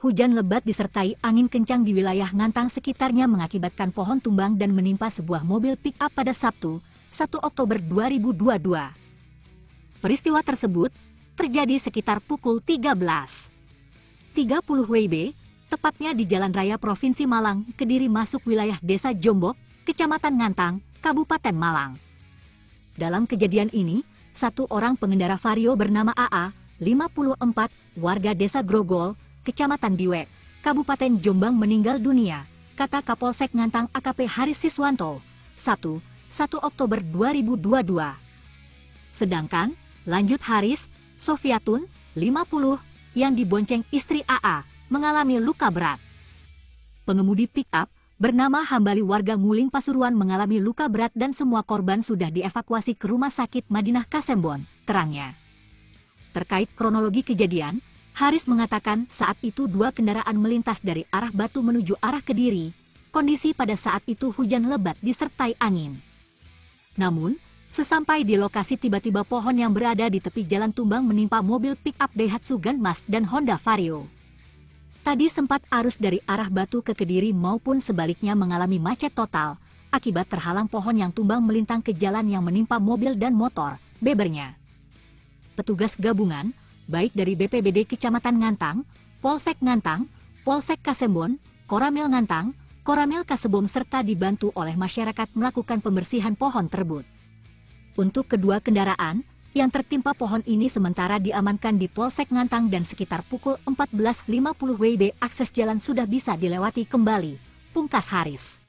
Hujan lebat disertai angin kencang di wilayah Ngantang sekitarnya mengakibatkan pohon tumbang dan menimpa sebuah mobil pick-up pada Sabtu, 1 Oktober 2022. Peristiwa tersebut terjadi sekitar pukul 13.30 WIB, tepatnya di Jalan Raya Provinsi Malang, Kediri masuk wilayah Desa Jombok, Kecamatan Ngantang, Kabupaten Malang. Dalam kejadian ini, satu orang pengendara Vario bernama AA, 54, warga Desa Grogol, Kecamatan Diwek, Kabupaten Jombang meninggal dunia, kata Kapolsek Ngantang AKP Haris Siswanto, 1 Oktober 2022. Sedangkan, lanjut Haris, Sofiatun, 50, yang dibonceng istri AA, mengalami luka berat. Pengemudi pick-up, bernama Hambali warga Nguling Pasuruan mengalami luka berat dan semua korban sudah dievakuasi ke Rumah Sakit Madinah Kasembon, terangnya. Terkait kronologi kejadian, Haris mengatakan saat itu dua kendaraan melintas dari arah Batu menuju arah Kediri. Kondisi pada saat itu hujan lebat disertai angin. Namun, sesampai di lokasi tiba-tiba pohon yang berada di tepi jalan tumbang menimpa mobil pick-up Daihatsu Ganmas dan Honda Vario. Tadi sempat arus dari arah Batu ke Kediri maupun sebaliknya mengalami macet total, akibat terhalang pohon yang tumbang melintang ke jalan yang menimpa mobil dan motor, bebernya. Petugas gabungan, baik dari BPBD Kecamatan Ngantang, Polsek Ngantang, Polsek Kasembon, Koramil Ngantang, Koramil Kasebom serta dibantu oleh masyarakat melakukan pembersihan pohon tersebut. Untuk kedua kendaraan, yang tertimpa pohon ini sementara diamankan di Polsek Ngantang dan sekitar pukul 14.50 WIB akses jalan sudah bisa dilewati kembali, pungkas Haris.